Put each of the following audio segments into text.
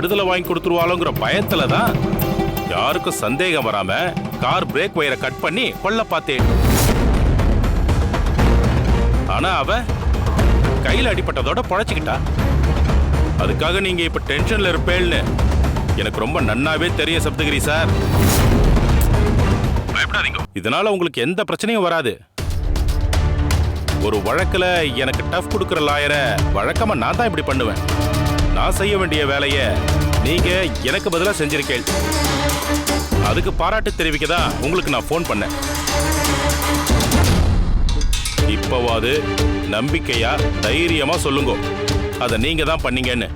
விடுதலை வாங்கி கொடுத்துருவாளோங்கிற பயத்துல தான் யாருக்கும் சந்தேகம் வராம கார் பிரேக் வயரை கட் பண்ணி கொல்ல பார்த்தேன். ஆனா அவ கையில அடிபட்டதோட பொழைச்சுக்கிட்டா. அதுக்காக நீங்க இப்ப டென்ஷன்ல இருப்பேன்னு எனக்கு ரொம்ப நன்னாவே தெரியும் சப்தகிரி சார். பயப்படாதீங்க, இதனால உங்களுக்கு எந்த பிரச்சனையும் வராது. ஒரு வழக்குல எனக்கு டஃப் கொடுக்கிற லாயரை வழக்கமா நான் தான் இப்படி பண்ணுவேன். நான் செய்ய வேண்டிய வேலையை நீங்க எனக்கு பதிலா செஞ்சிருக்கேன். அதுக்கு பாராட்டு தெரிவிக்க தான் உங்களுக்கு நான் ஃபோன் பண்ணேன். இப்பவாது நம்பிக்கையா தைரியமா சொல்லுங்க, அதை நீங்க தான் பண்ணீங்கன்னு.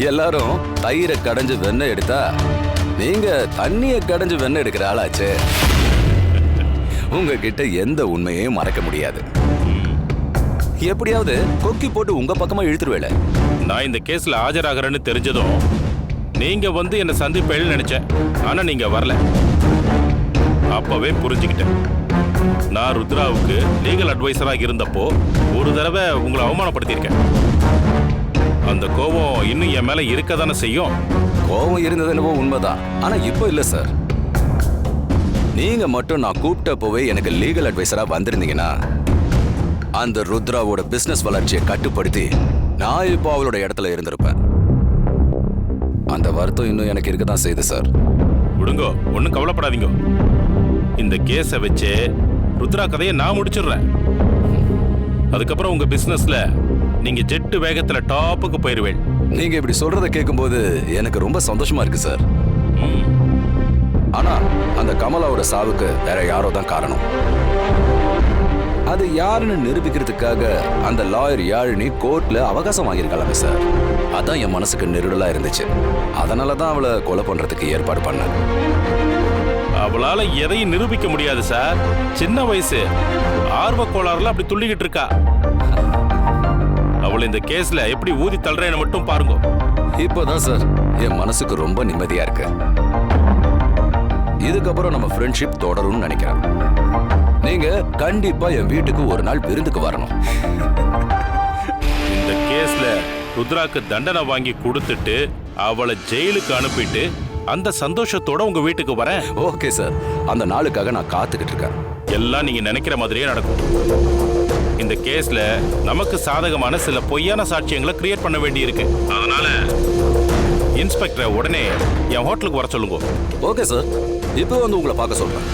எல்லாரும் தயிரை கடைஞ்சு வெண்ணெய் எடுத்தா நீங்க தண்ணியை கடைஞ்சு வெண்ணெய் எடுக்கிற ஆளாச்சு. உங்ககிட்ட எந்த உண்மையையும் மறைக்க முடியாது. எப்படியாவது கொக்கி போட்டு உங்க பக்கமா இழுத்துருவேல. நான் இந்த கேஸ்ல ஆஜராகிறேன்னு தெரிஞ்சதும் நீங்க வந்து என்ன சந்திப்பேன்னு நினைச்சேன். ஆனா நீங்க வரல. அப்பவே புரிஞ்சுக்கிட்டேன். நான் ருத்ராவுக்கு லீகல் அட்வைசராக இருந்தப்போ ஒரு தடவை உங்களை அவமானப்படுத்தியிருக்கேன். அந்த கோபம் இன்னும் என் மேல இருக்கதானே செய்யும். கோபம் இருந்தது என்னவோ உண்மைதான். ஆனா இப்போ இல்ல சார். நீங்க மட்டும் நான் கூப்பிட்டப்போவே எனக்கு லீகல் அட்வைசரா வந்திருந்தீங்கன்னா அந்த ருத்ராவோட பிசினஸ் வளர்ச்சியை கட்டுப்படுத்தி நான் இப்போ அவளோட இடத்துல இருந்திருப்பேன். அந்த வருத்தம் இன்னும் எனக்கு இருக்கதான் செய்யுது சார். விடுங்கோ, ஒன்றும் கவலைப்படாதீங்க. இந்த கேஸை வச்சு ருத்ரா கதையை நான் முடிச்சிடுறேன். அதுக்கப்புறம் உங்க பிசினஸ்ல நீங்க ஜெட்டு வேகத்துல டாப்புக்கு போயிருவேன். நீங்க இப்படி சொல்றத கேட்கும்போது எனக்கு ரொம்ப சந்தோஷமா இருக்கு சார். ஆனா அந்த கமலாவோட சாவுக்கு வேற யாரோ தான் காரணம். அது யாருன்னு நிரூபிக்கிறதுக்காக அந்த லாயர் யாழினி கோர்ட்ல அவகாசம் வாங்கியிருக்காங்க சார். அதான் என் மனசுக்கு நெருடலா இருந்துச்சு. அதனாலதான் அவளை கொலை பண்றதுக்கு ஏற்பாடு பண்ணேன். அவளால எதையும் நிரூபிக்க முடியாது சார். சின்ன வயசு, ஆர்வ கோளாறுல அப்படி துள்ளிக்கிட்டு இருக்கா. அவள் இந்த கேஸ்ல எப்படி ஊதி தள்ளுறேன்னு மட்டும் பாருங்க. இப்போதான் சார் என் மனசுக்கு ரொம்ப நிம்மதியா இருக்கு. இதுக்கப்புறம் நம்ம ஃப்ரெண்ட்ஷிப் தொடரும்னு நினைக்கிறேன். நீங்க கண்டிப்பா என் வீட்டுக்கு ஒரு நாள் விருந்துக்கு வரணும். இந்த கேஸ்ல ருத்ராக்கு தண்டனை வாங்கி கொடுத்துட்டு அவளை ஜெயிலுக்கு அனுப்பிட்டு அந்த சந்தோஷத்தோட உங்க வீட்டுக்கு வரேன். ஓகே சார், அந்த நாளுக்காக நான் காத்துக்கிட்டு இருக்கேன். எல்லாம் நீங்க நினைக்கிற மாதிரியே நடக்கும். இந்த கேஸ்ல நமக்கு சாதகமான சில பொய்யான சாட்சியங்களை கிரியேட் பண்ண வேண்டி இருக்கு. அதனால இன்ஸ்பெக்டரை உடனே என் ஹோட்டலுக்கு வர சொல்லுங்க. ஓகே சார், இப்போ வந்து உங்களை பார்க்க சொல்றேன்.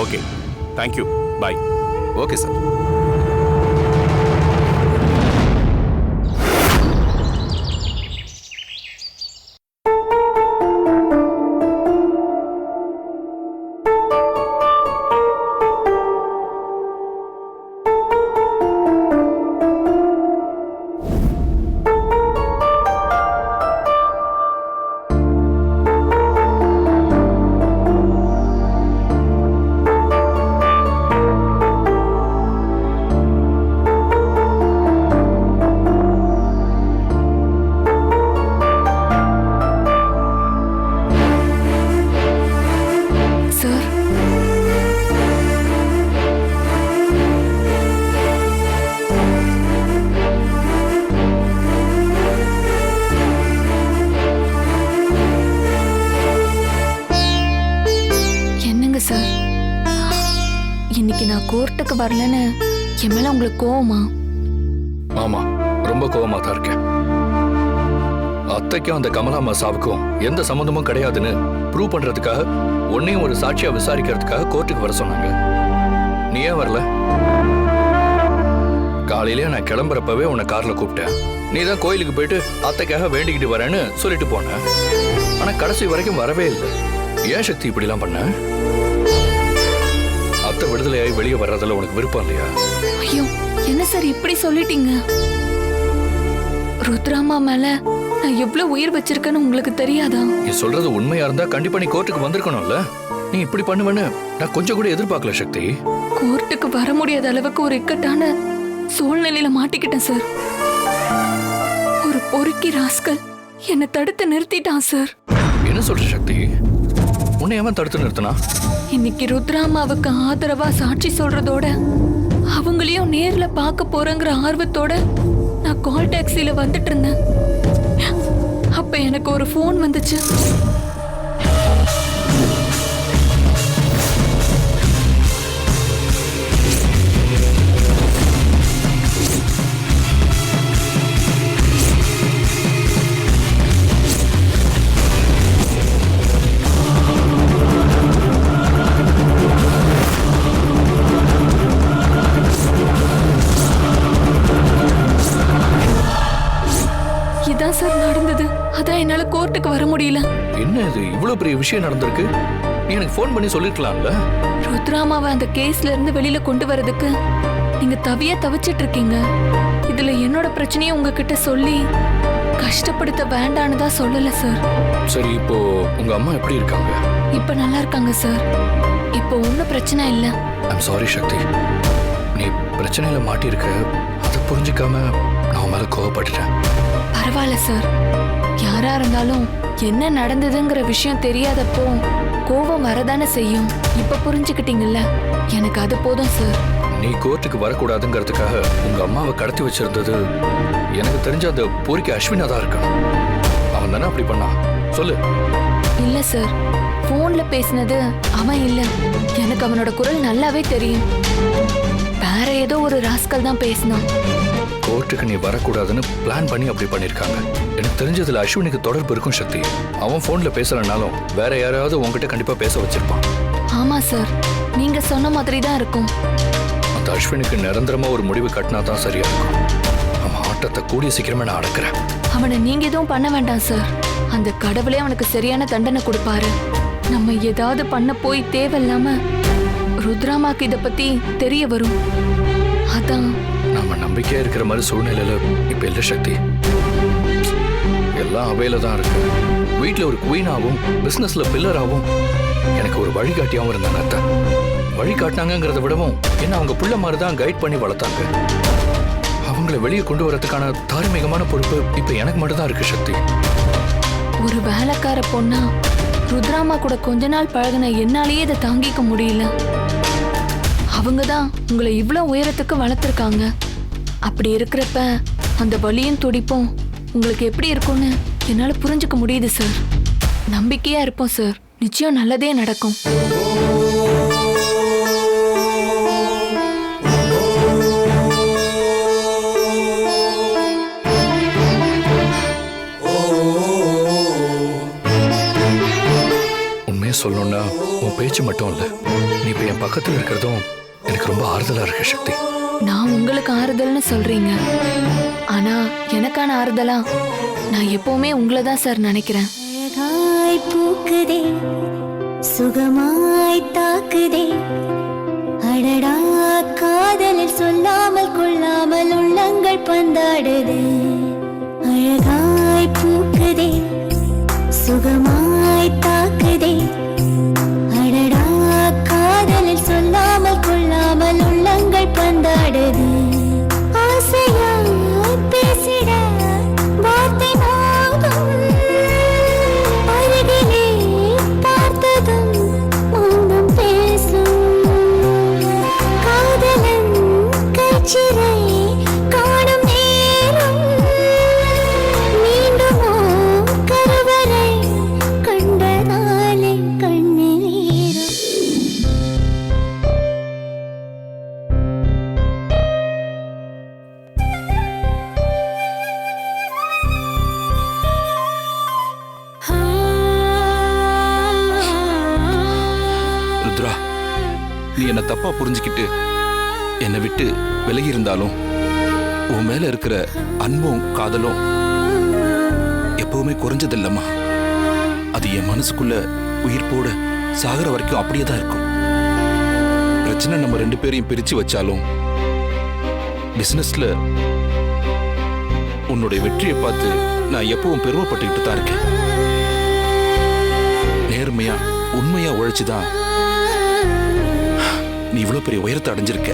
Okay, thank you, bye. Okay sir. Sir, இன்னைக்கு நான் கோர்ட்டுக்கு வரலன்னு என் மேல உங்களுக்கு கோவமா? ஆமா, ரொம்ப கோவமா தான் இருக்கேன். அத்தைக்கும் அந்த கமலாம்மா சாவுக்கும் எந்த சம்மந்தமும் கிடையாதுன்னு ப்ரூவ் பண்றதுக்காக உன்னையும் ஒரு சாட்சியா விசாரிக்கிறதுக்காக கோர்ட்டுக்கு வர சொன்னாங்க. நீ ஏன் வரல? காலையிலேயே நான் கிளம்புறப்பவே உன்னை கார்ல கூப்பிட்டேன். நீ தான் கோயிலுக்கு போயிட்டு அத்தைக்காக வேண்டிக்கிட்டு வரேன்னு சொல்லிட்டு போன. ஆனா கடைசி வரைக்கும் வரவே இல்லை. ஏன் சக்தி இப்படிலாம் பண்ண? அத்தை விடுதலையாகி வெளியே வர்றதுல உனக்கு விருப்பம் இல்லையா? ஐயோ, என்ன சார் இப்படி சொல்லிட்டீங்க? ருத்ராமா மேல நான் எவ்வளவு உயிர் வச்சிருக்கேன்னு உங்களுக்கு தெரியாதா? நீ சொல்றது உண்மையா இருந்தா கண்டிப்பா நீ கோர்ட்டுக்கு வந்திருக்கணும்ல. நீ இப்படி பண்ணுவேன்னு நான் கொஞ்சம் கூட எதிர்பார்க்கல சக்தி. கோர்ட்டுக்கு வர முடியாத அளவுக்கு ஒரு இக்கட்டான சூழ்நிலையில மாட்டிக்கிட்டேன் சார். ஒரு பொறுக்கி ராஸ்கல் என்னை தடுத்து நிறுத்திட்டான் சார். என்ன சொல்ற சக்தி? உன்னை அவன் தடுத்து நிறுத்தினா? இன்னைக்கு ருத்ராமாவுக்கு ஆதரவா சாட்சி சொல்றதோட அவங்களையும் நேர்ல பார்க்க போறேங்கிற ஆர்வத்தோட நான் கால் டாக்ஸில வந்துட்டு இருந்தேன். அப்ப எனக்கு ஒரு ஃபோன் வந்துச்சு. இதான் சார் நடந்தது. அதான் என்னால கோர்ட்டுக்கு வர முடியல. என்ன இது இவ்வளவு பெரிய விஷயம் நடந்திருக்கு? நீ எனக்கு ஃபோன் பண்ணி சொல்லிருக்கலாம்ல. ருத்ராமாவை அந்த கேஸ்ல இருந்து வெளியில கொண்டு வரதுக்கு நீங்க தவிச்சிட்டு இருக்கீங்க. இதுல என்னோட பிரச்சனையை உங்ககிட்ட சொல்லி கஷ்டப்படுத்த வேண்டான்னு தான் சொல்லல சார். சரி, இப்போ உங்க அம்மா எப்படி இருக்காங்க? இப்ப நல்லா இருக்காங்க சார். இப்போ ஒன்னும் பிரச்சனை இல்ல. ஐம் சாரி சக்தி, நீ பிரச்சனையில மாட்டியிருக்க. அதை புரிஞ்சுக்காம நான் உன் மேல கோவப்பட்டுட்டேன். பரவாயில்ல சார். யாரா இருந்தாலும் என்ன நடந்ததுங்கிற விஷயம் தெரியாதப்போ கோபம் வரதானே செய்யும். இப்ப புரிஞ்சுக்கிட்டீங்கல்ல, எனக்கு அது போதும் சார். நீ கோர்ட்டுக்கு வரக்கூடாதுங்கிறதுக்காக உங்க அம்மாவை கடத்தி வச்சிருந்தது எனக்கு தெரிஞ்ச அந்த போரிக்கு அஸ்வினா தான் இருக்கணும். அவன் தானே அப்படி பண்ணான்? சொல்லு. இல்ல சார், போன்ல பேசினது அவன் இல்ல. எனக்கு அவனோட குரல் நல்லாவே தெரியும். வேற ஏதோ ஒரு ராஸ்கல் தான் பேசினான். கோர்ட்டுக்கு நீ வரக்கூடாதுன்னு பிளான் பண்ணி அப்படி பண்ணிருக்காங்க. எனக்கு தெரிஞ்சதுல அஸ்வினுக்கு தொடர்பு இருக்கும் சக்தி. அவன் போன்ல பேசலனாலும் வேற யாராவது உங்ககிட்ட கண்டிப்பா பேச வச்சிருப்பான். ஆமா சார், நீங்க சொன்ன மாதிரி தான் இருக்கும். அந்த அஸ்வினுக்கு நிரந்தரமா ஒரு முடிவு கட்டினா தான் சரியா இருக்கும். அவன் ஆட்டத்தை கூடிய சீக்கிரமே நான் அடக்குறேன். அவனை நீங்க எதுவும் பண்ண வேண்டாம் சார். அந்த கடவுளே அவனுக்கு சரியான தண்டனை கொடுப்பாரு. நம்ம ஏதாவது பண்ண போய் தேவையில்லாம ருத்ராமாக்கு இத பத்தி தெரிய வரும். அதான் நாம நம்பிக்கையா இருக்கிற மாதிரி சூழ்நிலையில இப்ப இல்ல சக்தி. எல்லாம் அவையில தான் இருக்கு. வீட்டுல ஒரு குவீனாவும் பிசினஸ்ல பில்லராவும் எனக்கு ஒரு வழிகாட்டியாவும் இருந்தாங்க. அத்தை வழிகாட்டினாங்கிறத விடவும் என்ன அவங்க புள்ள மாதிரி தான் கைட் பண்ணி வளர்த்தாங்க. அவங்கள வெளியே கொண்டு வரதுக்கான தார்மீகமான பொறுப்பு இப்ப எனக்கு மட்டும் தான் இருக்கு சக்தி. ஒரு வேலைக்கார பொண்ணா ருத்ராமா கூட கொஞ்ச நாள் பழகின என்னாலேயே இதை தாங்கிக்க முடியல. அவங்க தான் உங்களை இவ்வளவு உயரத்துக்கு வளர்த்துருக்காங்க. அப்படி இருக்கிறப்ப அந்த வலியும் துடிப்பும் உங்களுக்கு எப்படி இருக்கும்னு என்னால புரிஞ்சுக்க முடியுது சார். நம்பிக்கையா இருப்போம் சார். நிச்சயம் நல்லதே நடக்கும். உண்மையை சொல்லணும்னா உன் பேச்சு மட்டும் இல்ல, நீ இப்ப என் பக்கத்துல இருக்கிறதும் எனக்கு ரொம்ப ஆறுதலா இருக்கு சக்தி. நான் உங்களுக்கு ஆறுதல்னு சொல்றீங்க, ஆனா எனக்கான ஆறுதலா நான் எப்பவுமே உங்களை தான் சார் நினைக்கிறேன். அழகாய் பூக்குதே, சுகமாய் தாக்குதே, அடடா காதலில் சொல்லாமல் கொள்ளாமல் உள்ளங்கள் பந்தாடுது. அழகாய் பூக்குதே, சுகமாய் தாக்குதே, அடடா காதலில் சொல்லாமல் கொள்ளாமல் உள்ளங்கள் பந்தாடுது. ஆசையாய் பேசிட வார்த்தை நாடும், அருகிலே பார்த்ததும் மௌனம் பேசும். காதலன் கைச்சிறை காணும் நேரம், மீண்டுமோ கருவறை கண்டதாலே கண்ணீரும். ருத்ரா, நீ என்ன தப்பா புரிஞ்சுக்கிட்டு என்னை விட்டு விலகி இருந்தாலும் உன் மேல இருக்கிற அன்பும் காதலும் எப்பவுமே குறைஞ்சதில்லம்மா. அது என் மனசுக்குள்ள உயிர் போட சாகர வரைக்கும் அப்படியே தான் இருக்கும். பிரச்சனை நம்ம ரெண்டு பேரையும் பிரிச்சு வச்சாலும் பிசினஸ்ல உன்னுடைய வெற்றியை பார்த்து நான் எப்பவும் பெருமைப்பட்டுக்கிட்டு தான் இருக்கேன். நேர்மையா உண்மையா உழைச்சுதான் நீ இவ்வளவு பெரிய உயரத்தை அடைஞ்சிருக்க.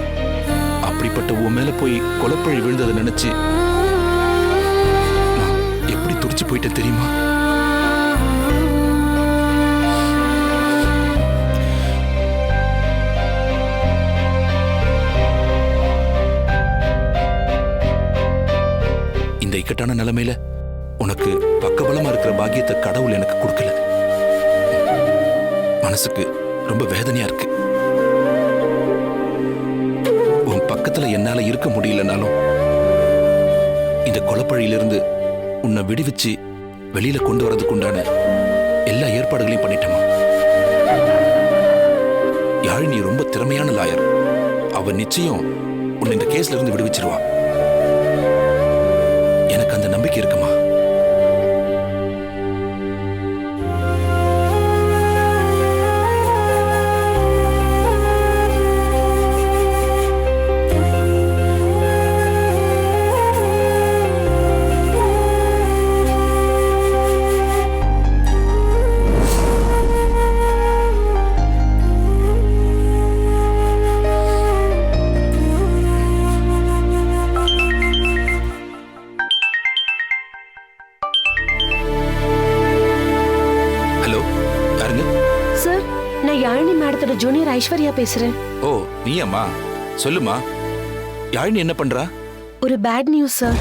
அப்படிப்பட்ட உன் மேல போய் கொலைப்பழி விழுந்ததை நினைச்சு நான் எப்படி துடிச்சு போயிட்டேன் தெரியுமா? இந்த இக்கட்டான நிலைமையில உனக்கு பக்கபலமா இருக்கிற பாக்கியத்தை கடவுள் எனக்கு கொடுக்கல. மனசுக்கு ரொம்ப வேதனையா இருக்கு. உன் பக்கத்துல என்னால இருக்க முடியலனாலும் இந்த கொலைப்பழியிலிருந்து உன்னை விடுவிச்சு வெளியில கொண்டு வரதுக்கு உண்டான எல்லா ஏற்பாடுகளையும் பண்ணிட்டோமா. யாழினி ரொம்ப திறமையான லாயர். அவ நிச்சயம் உன்னை இந்த கேஸ்ல இருந்து விடுவிச்சிருவா. எனக்கு அந்த நம்பிக்கை இருக்குமா. சார், நான் யாழினி மேடத்தோட ஜூனியர் ஐஸ்வர்யா பேசுறேன். ஓ, நீயம்மா? சொல்லுமா. யாழினி என்ன பண்றா? ஒரு பேட் நியூஸ் சார்.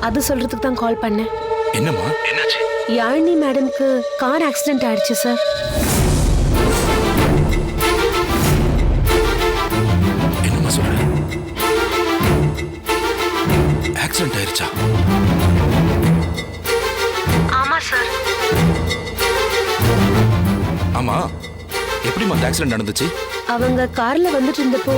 அது சொல்றதுக்கு தான் கால் பண்ணேன். என்னம்மா? என்னாச்சு? யாழினி மேடம்க்கு கார் ஆக்சிடென்ட் ஆயிடுச்சு சார். என்னம்மா சொல்ற? ஆக்சிடென்ட் ஆயிருச்சா? ஆமா சார். ஆமா, எப்படிமா அந்த ஆக்சிடென்ட் நடந்துச்சு? அவங்க கார்ல வந்துட்டு இருந்தப்போ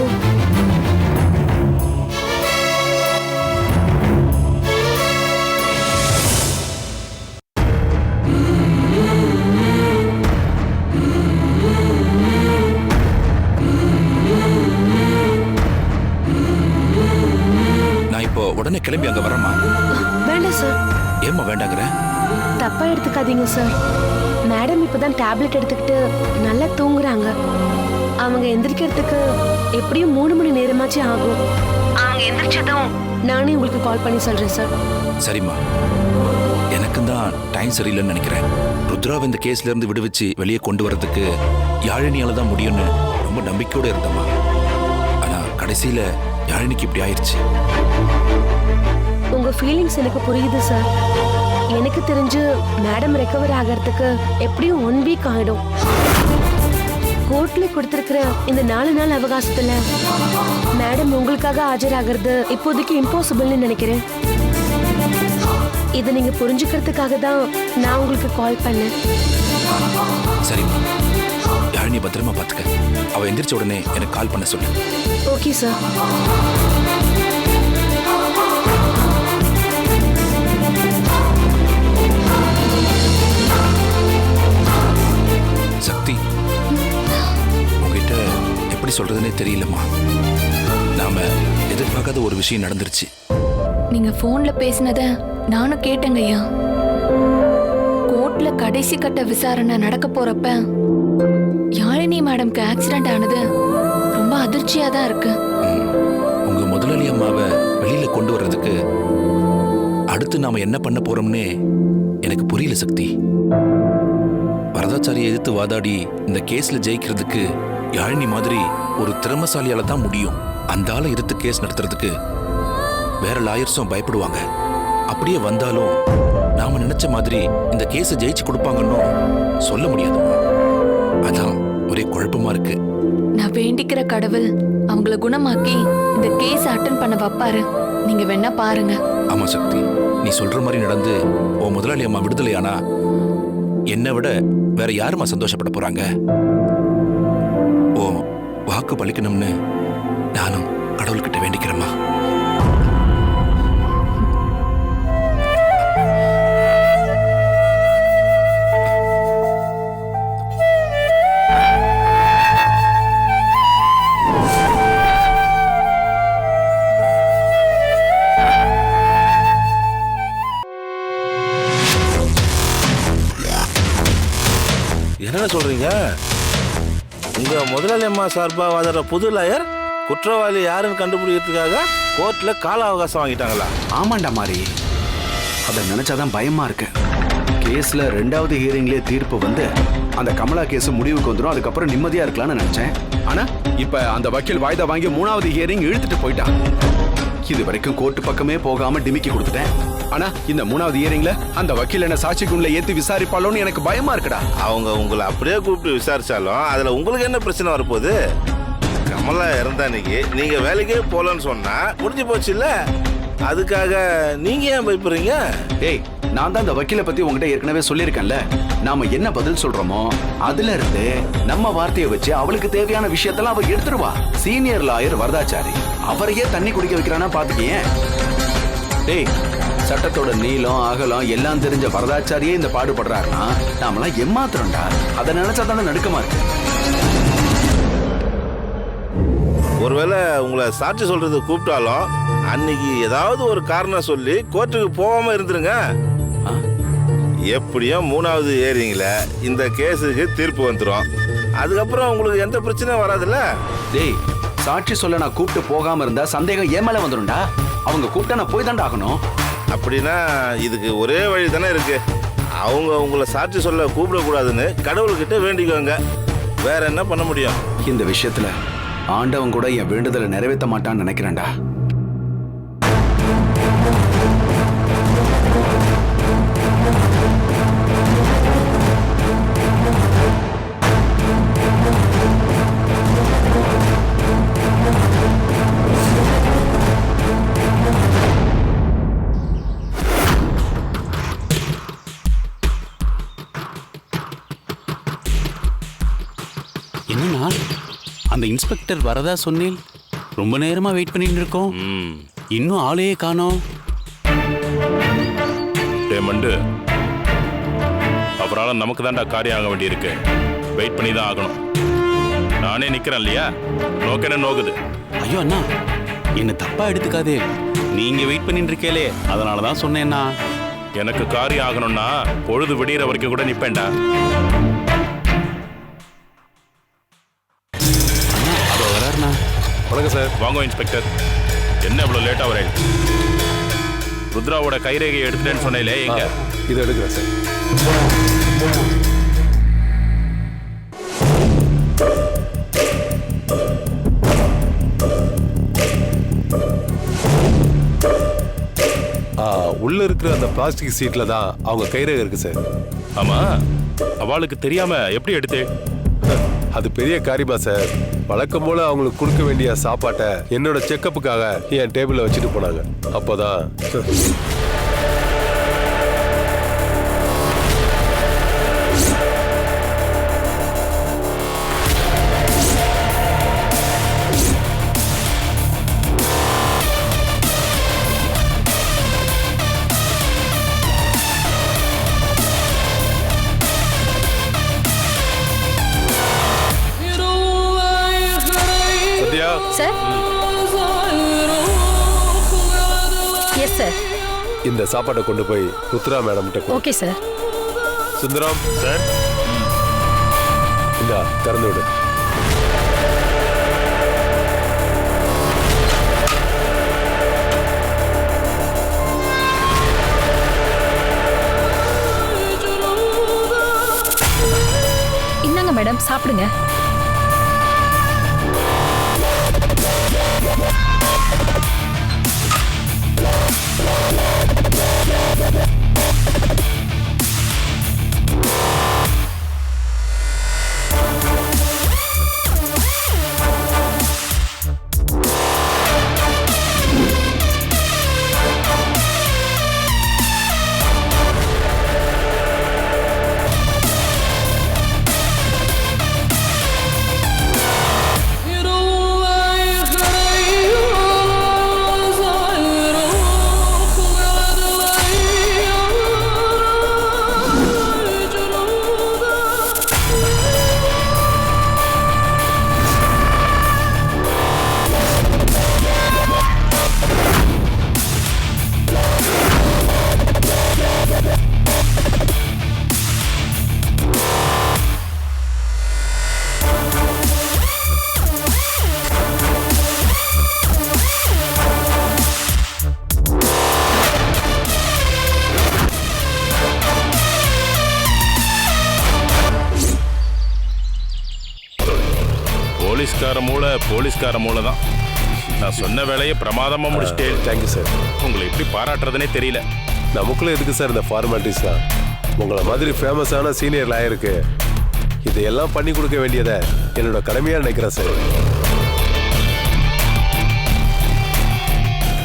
நான் இப்போ உடனே கிளம்பி அங்க வரேம்மா. வேண்டாம் சார். ஏம்மா வேண்டாங்கிற? தப்பா எடுத்துக்காதீங்க சார். மேடம் இப்பதான் டேப்லெட் எடுத்துக்கிட்டு நல்லா தூங்குறாங்க. அவங்க எந்திரிக்கிறதுக்கு எப்படியும் 3 மணி நேரமாச்சு ஆகும். அவங்க எந்திரிச்சதும் நானே உங்களுக்கு கால் பண்ணி சொல்றேன் சார். சரிம்மா, எனக்கும் தான் டைம் சரியில்லைன்னு நினைக்கிறேன். ருத்ராவை இந்த கேஸ்ல இருந்து விடுவிச்சு வெளியே கொண்டு வரதுக்கு யாழினியால தான் முடியும்னு ரொம்ப நம்பிக்கையோட இருந்தம்மா. ஆனா கடைசியில யாழினிக்கு இப்படி ஆயிடுச்சு. உங்க ஃபீலிங்ஸ் எனக்கு புரியுது சார். எனக்கு தெரிஞ்சு மேடம் ரெக்கவர் ஆகிறதுக்கு எப்படியும் 1 வீக் ஆயிடும். கோர்ட்ல கொடுத்திருக்கிற இந்த 4 நாள் அவகாசத்துல மேடம் உங்களுக்காக ஆஜராகிறது இப்போதைக்கு இம்பாசிபிள்னு நினைக்கிறேன். இதை நீங்க புரிஞ்சுக்கிறதுக்காக தான் நான் உங்களுக்கு கால் பண்ணேன். சரிம்மா, யாழினி பத்திரமா பாத்துக்க. அவ எந்திரிச்ச உடனே எனக்கு கால் பண்ண சொல்லு. Okay sir. சக்தி, உங்ககிட்ட எப்படி சொல்றதுன்னே தெரியலம்மா. நாம எதிர்பார்க்காத ஒரு விஷயம் நடந்துருச்சு. நீங்க போன்ல பேசினத நானும் கேட்டேங்க ஐயா. கோர்ட்ல கடைசி கட்ட விசாரணை நடக்க போறப்ப யாழினி மேடம்க்கு ஆக்சிடென்ட் ஆனது ரொம்ப அதிர்ச்சியா தான் இருக்கு. உங்க முதலாளி அம்மாவை வெளியில கொண்டு வர்றதுக்கு அடுத்து நாம என்ன பண்ண போறோம்னே எனக்கு புரியல சக்தி. வரதாச்சாரியை எதிர்த்து வாதாடி இந்த கேஸ்ல ஜெயிக்கிறதுக்கு யாழினி மாதிரி ஒரு திறமசாலியால தான் முடியும். அந்த ஆளை எதிர்த்து கேஸ் நடத்துறதுக்கு வேற லாயர்ஸும் பயப்படுவாங்க. அப்படியே வந்தாலும் நாம நினைச்ச மாதிரி இந்த கேஸை ஜெயிச்சு கொடுப்பாங்கன்னு சொல்ல முடியாதுமா. அதான் ஒரே குழப்பமா இருக்கு. நான் வேண்டிக்கிற கடவுள் அவங்கள குணமாக்கி இந்த கேஸ் அட்டன் பண்ண வைப்பாரு. நீங்க வேணா பாருங்க. ஆமா சக்தி, நீ சொல்ற மாதிரி நடந்து உன் முதலாளி அம்மா விடுதலையானா என்னை விட வேற யாருமா சந்தோஷப்பட போறாங்க? ஓ வாக்கு பலிக்கணும்னு நானும் கடவுள்கிட்ட வேண்டிக்கிறேம்மா. என்ன சொல்றீங்க? உங்க முதலாளி அம்மா சார்பா வாதாடுற புது லாயர் குற்றவாளி யாருன்னு கண்டுபிடிக்கிறதுக்காக கோர்ட்ல கால அவகாசம் வாங்கிட்டாங்களா? ஆமாண்டா மாதிரி. அதை நினைச்சாதான் பயமா இருக்கு. கேஸ்ல 2வது ஹியரிங்லயே தீர்ப்பு வந்து அந்த கமலா கேஸ் முடிவுக்கு வந்துடும். அதுக்கப்புறம் நிம்மதியா இருக்கலாம்னு நினைச்சேன். ஆனா இப்ப அந்த வக்கீல் வாய்தா வாங்கி 3வது ஹியரிங் இழுத்துட்டு போயிட்டான். இது வரைக்கும் கோர்ட்டு பக்கமே போகாம டிமிக்கி கொடுத்துட்டேன். ஆனா இந்த 3வது இயரிங்ல அந்த வக்கீல் என்ன சாட்சிக்குள்ள ஏத்தி விசாரிப்பாளோன்னு எனக்கு பயமா இருக்குடா. அவங்க உங்களை அப்படியே கூப்பிட்டு விசாரிச்சாலும் அதுல உங்களுக்கு என்ன பிரச்சனை வரப்போகுது? கமலா இறந்தா அன்னைக்கு நீங்க வேலைக்கே போலன்னு சொன்னா முடிஞ்சு போச்சு இல்ல. அதுக்காக நீங்க ஏன் பயப்படுறீங்க? ஏய், நான் தான் இந்த வக்கீலை பத்தி உங்ககிட்ட ஏற்கனவே சொல்லியிருக்கேன்ல. நாம என்ன பதில் சொல்றோமோ அதுல இருந்து நம்ம வார்த்தையை வச்சு அவளுக்கு தேவையான விஷயத்தெல்லாம் அவ எடுத்துருவா. சீனியர் லாயர் வரதாச்சாரி அவரையே தண்ணி குடிக்க வைக்கிறானா பாத்துக்கியே. டேய், சட்டத்தோட நீளம் அகலம் எல்லாம் தெரிஞ்ச வரதாச்சாரியே இந்த பாடுபடுறாருன்னா நாமெல்லாம் ஏமாத்துறோம்டா. அதை நினைச்சா தானே நடுக்கமா இருக்கு. ஒருவேளை உங்களை சாட்சி சொல்றது கூப்பிட்டாலும் அன்னைக்கு ஏதாவது ஒரு காரணம் சொல்லி கோர்ட்டுக்கு போகாம இருந்துருங்க. எப்படியும் 3வது இயரிங்ல இந்த கேஸுக்கு தீர்ப்பு வந்துடும். அதுக்கப்புறம் உங்களுக்கு எந்த பிரச்சனையும் வராதுல்ல. டேய், சாட்சி சொல்ல நான் கூப்பிட்டு போகாம இருந்தா சந்தேகம் ஏன் மேல வந்துடும்டா. அவங்க கூப்பிட்டா நான் போய் தாண்டா ஆகணும். அப்படின்னா இதுக்கு ஒரே வழி தானே இருக்கு. அவங்க உங்களை சாட்சி சொல்ல கூப்பிடக்கூடாதுன்னு கடவுள்கிட்ட வேண்டிக்குவாங்க. வேற என்ன பண்ண முடியும்? இந்த விஷயத்துல ஆண்டவன் கூட என் வேண்டுதலை நிறைவேற்ற மாட்டான்னு நினைக்கிறேன்டா. என்னன்னா அந்த இன்ஸ்பெக்டர் வரதா சொன்னேன். ரொம்ப நேரமா வெயிட் பண்ணிட்டு இருக்கோம். இன்னும் ஆளையே காணோம். மண்டு, அவரால் நமக்கு தான்டா காரியம் ஆக வேண்டியிருக்கு. வெயிட் பண்ணி தான் ஆகணும். நானே நிக்கிறேன் இல்லையா? நோக்கன நோக்குது. ஐயோ அண்ணா, என்ன தப்பா எடுத்துக்காதே. நீங்க வெயிட் பண்ணிட்டு இருக்கேலே, அதனால தான் சொன்னேன்னா. எனக்கு காரியம் ஆகணும்னா பொழுது விடிகிற வரைக்கும் கூட நிப்பேன்டா. வணக்கம் சார். வாங்க இன்ஸ்பெக்டர். என்ன இவ்வளவு லேட்டா வரேன்? ருத்ராவோட கைரேகையை எடுத்துட்டேன்னு சொன்னேலே, எங்க? இதை எடுக்கிறேன் சார். உள்ள இருக்கிற அந்த பிளாஸ்டிக் சீட்ல தான் அவங்க கைரேகை இருக்கு சார். ஆமா, அவளுக்கு தெரியாம எப்படி எடுத்து? அது பெரிய காரியமா சார். வழக்கம் போல அவங்களுக்கு கொடுக்க வேண்டிய சாப்பாட்டை என்னோட செக்கப்புக்காக என் டேபிள்ல வச்சுட்டு போனாங்க. அப்போதான் சார். Yes sir. இந்த சாப்பாட்டை கொண்டு போய் ருத்ரா மேடம் கிட்ட கொடு. Okay sir. சுந்தரம் சார், இந்தா திறந்து விடு. இந்தாங்க மேடம், சாப்பிடுங்க. போலீஸ்கார மூளை தான். நான் சொன்ன வேலையை பிரமாதமா முடிச்சிட்டேன். Thank you sir. உங்களை எப்படி பாராட்டுறதுனே தெரியல. நமக்குள்ள எதுக்கு சார் இந்த ஃபார்மாலிட்டிஸ் தான்? உங்களை மாதிரி ஃபேமஸான சீனியர் லாயருக்கு இதையெல்லாம் பண்ணி கொடுக்க வேண்டியதை என்னோட கடமையா நினைக்கிறேன் சார்.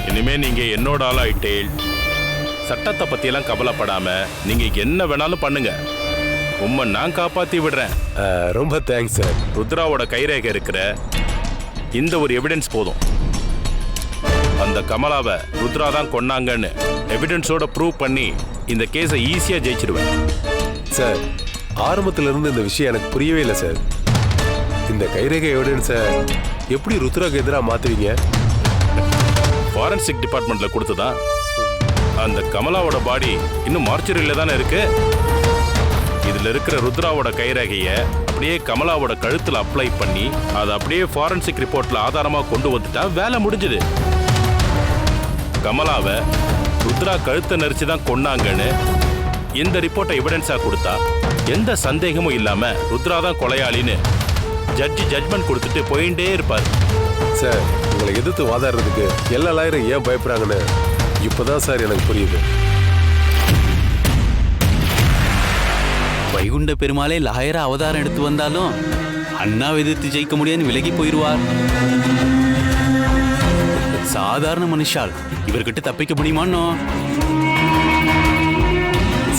இனிமே நீங்க என்னோட ஆளாயிட்டேன். சட்டத்தை பத்தியெல்லாம் கவலைப்படாம நீங்க என்ன வேணாலும் பண்ணுங்க. உம்மை நான் காப்பாத்தி விடுறேன். ரொம்ப தேங்க்ஸ் சார். ருத்ராவோட கைரேகை இருக்கிற இந்த ஒரு எவிடன்ஸ் போதும். அந்த கமலாவை ருத்ரா தான் கொன்னாங்கன்னு எவிடன்ஸோட ப்ரூவ் பண்ணி இந்த கேஸை ஈஸியா ஜெயிச்சிடுவேன். சார், ஆரம்பத்துல இருந்து இந்த விஷயம் எனக்கு புரியவே இல்லை சார். இந்த கைரேகை எவிடன்ஸை எப்படி ருத்ராக்கு எதிராக மாத்துவீங்க? ஃபாரன்சிக் டிபார்ட்மெண்ட்ல கொடுத்துதான். அந்த கமலாவோட பாடி இன்னும் மார்ச்சரியில தானே இருக்கு. இதுல இருக்கிற ருத்ராவோட கைரேகைய அப்படியே கமலாவோட கழுத்துல அப்ளை பண்ணி அதை அப்படியே ஃபாரன்சிக் ரிப்போர்ட்ல ஆதாரமா கொண்டு வந்துட்டா வேலை முடிஞ்சது. கமலாவை ருத்ரா கழுத்தை நெரிச்சு தான் கொன்னாங்கன்னு இந்த ரிப்போர்ட்டை எவிடன்ஸா கொடுத்தா எந்த சந்தேகமும் இல்லாம ருத்ரா தான் கொலையாளின்னு ஜட்ஜி ஜட்மெண்ட் கொடுத்துட்டு போயிட்டே இருப்பார். சார், உங்களை எதிர்த்து வாதாடுறதுக்கு எல்லா லாயரும் ஏன் பயப்படுறாங்கன்னு இப்பதான் சார் எனக்கு புரியுது. வைகுண்ட பெருமாளே லாயரா அவதாரம் எடுத்து வந்தாலும் அண்ணாவை எதிர்த்து ஜெயிக்க முடியாதுன்னு விலகி போயிடுவார். சாதாரண மனுஷால் இவர்கிட்ட தப்பிக்க முடியுமான்னோ?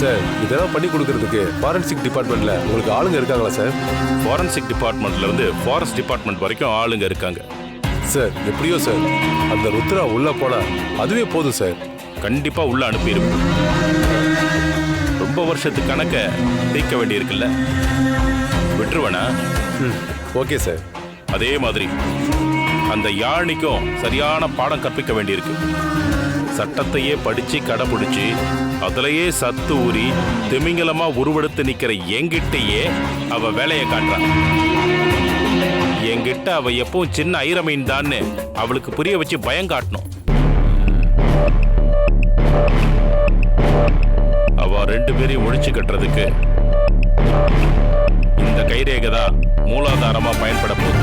சார், இதெல்லாம் பண்ணி கொடுக்கறதுக்கு ஃபாரன்சிக் டிபார்ட்மெண்ட்ல உங்களுக்கு ஆளுங்க இருக்காங்களா சார்? ஃபாரன்சிக் டிபார்ட்மெண்ட்ல இருந்து ஃபாரஸ்ட் டிபார்ட்மெண்ட் வரைக்கும் ஆளுங்க இருக்காங்க. சார், எப்படியோ சார் அந்த ருத்ரா உள்ள போனா அதுவே போதும் சார். கண்டிப்பா உள்ள அனுப்பிடுவோம். ரொம்ப வருஷத்துக்கு கணக்க தீர்க்க வேண்டியிருக்குல்ல, விட்டுருவனா? Okay sir. அதே மாதிரி அந்த யாழ்னிக்கும் சரியான பாடம் கற்பிக்க வேண்டியிருக்கு. சட்டத்தையே படிச்சு கடைபிடிச்சு அதுலயே சத்து ஊறி திமிங்கலமா உருவெடுத்து நிக்கிற என்கிட்டயே அவ வேலையை காட்டுறான். என்கிட்ட அவ எப்பவும் சின்ன ஐரமீன் தான்னு அவளுக்கு புரிய வச்சு பயம் காட்டணும். அவ ரெண்டு பேரையும் ஒழிச்சு கட்டுறதுக்கு இந்த கைரேகை தான் மூலாதாரமா பயன்பட போகுது.